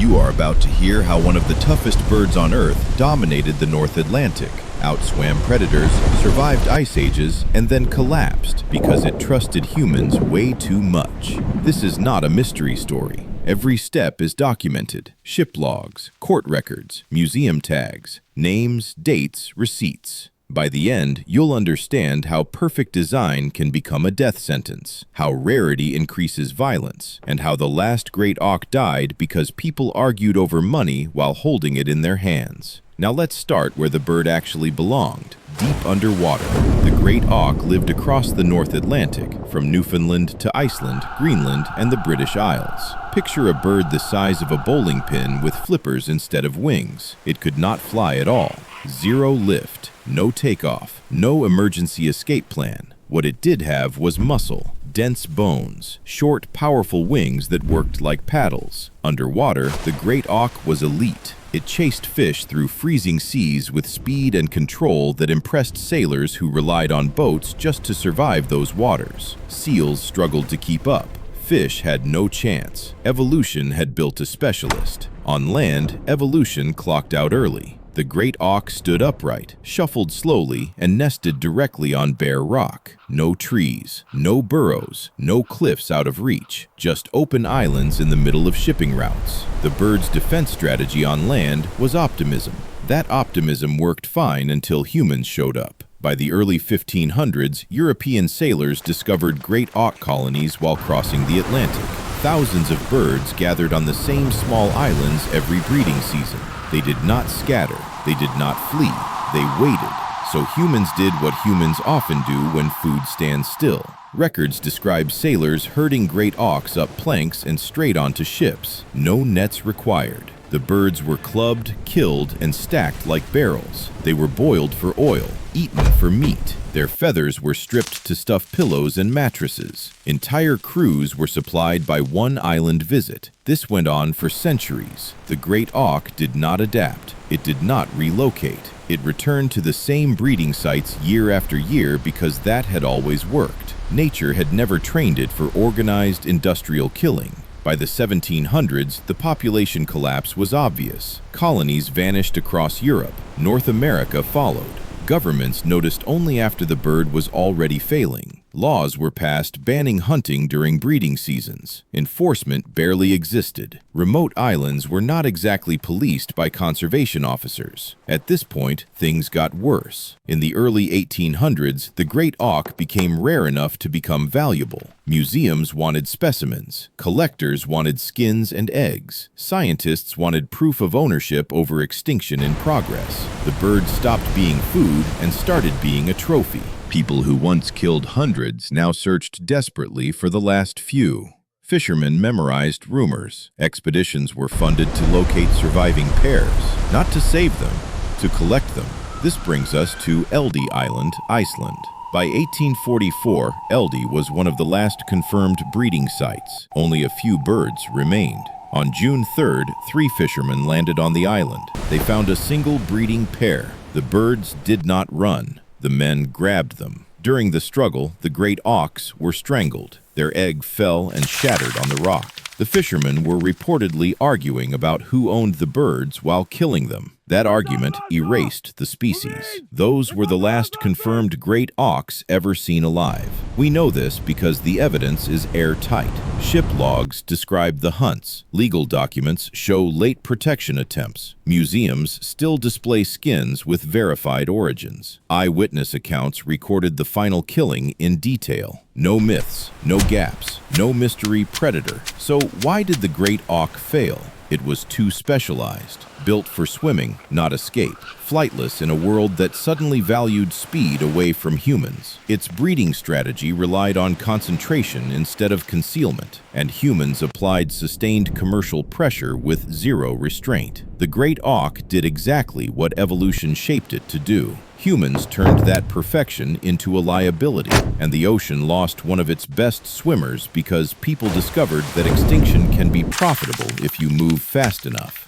You are about to hear how one of the toughest birds on Earth dominated the North Atlantic, outswam predators, survived ice ages, and then collapsed because it trusted humans way too much. This is not a mystery story. Every step is documented. Ship logs, court records, museum tags, names, dates, receipts. By the end, you'll understand how perfect design can become a death sentence, how rarity increases violence, and how the last Great Auk died because people argued over money while holding it in their hands. Now let's start where the bird actually belonged, deep underwater. The Great Auk lived across the North Atlantic, from Newfoundland to Iceland, Greenland, and the British Isles. Picture a bird the size of a bowling pin with flippers instead of wings. It could not fly at all. Zero lift, no takeoff, no emergency escape plan. What it did have was muscle, dense bones, short, powerful wings that worked like paddles. Underwater, the Great Auk was elite. It chased fish through freezing seas with speed and control that impressed sailors who relied on boats just to survive those waters. Seals struggled to keep up. Fish had no chance. Evolution had built a specialist. On land, evolution clocked out early. The Great Auk stood upright, shuffled slowly, and nested directly on bare rock. No trees, no burrows, no cliffs out of reach, just open islands in the middle of shipping routes. The bird's defense strategy on land was optimism. That optimism worked fine until humans showed up. By the early 1500s, European sailors discovered Great Auk colonies while crossing the Atlantic. Thousands of birds gathered on the same small islands every breeding season. They did not scatter, they did not flee, they waited. So humans did what humans often do when food stands still. Records describe sailors herding Great Auks up planks and straight onto ships. No nets required. The birds were clubbed, killed, and stacked like barrels. They were boiled for oil, eaten for meat. Their feathers were stripped to stuff pillows and mattresses. Entire crews were supplied by one island visit. This went on for centuries. The Great Auk did not adapt. It did not relocate. It returned to the same breeding sites year after year because that had always worked. Nature had never trained it for organized industrial killing. By the 1700s, the population collapse was obvious. Colonies vanished across Europe. North America followed. Governments noticed only after the bird was already failing. Laws were passed banning hunting during breeding seasons. Enforcement barely existed. Remote islands were not exactly policed by conservation officers. At this point, things got worse. In the early 1800s, the Great Auk became rare enough to become valuable. Museums wanted specimens. Collectors wanted skins and eggs. Scientists wanted proof of ownership over extinction in progress. The bird stopped being food and started being a trophy. People who once killed hundreds now searched desperately for the last few. Fishermen memorized rumors. Expeditions were funded to locate surviving pairs, not to save them, to collect them. This brings us to Eldey Island, Iceland. By 1844, Eldey was one of the last confirmed breeding sites. Only a few birds remained. On June 3rd, 3 fishermen landed on the island. They found a single breeding pair. The birds did not run. The men grabbed them. During the struggle, the Great Auks were strangled. Their egg fell and shattered on the rock. The fishermen were reportedly arguing about who owned the birds while killing them. That argument erased the species. Those were the last confirmed Great Auks ever seen alive. We know this because the evidence is airtight. Ship logs describe the hunts. Legal documents show late protection attempts. Museums still display skins with verified origins. Eyewitness accounts recorded the final killing in detail. No myths, no gaps, no mystery predator. So why did the Great Auk fail? It was too specialized, built for swimming, not escape, flightless in a world that suddenly valued speed away from humans. Its breeding strategy relied on concentration instead of concealment, and humans applied sustained commercial pressure with zero restraint. The Great Auk did exactly what evolution shaped it to do. Humans turned that perfection into a liability, and the ocean lost one of its best swimmers because people discovered that extinction can be profitable if you move fast enough.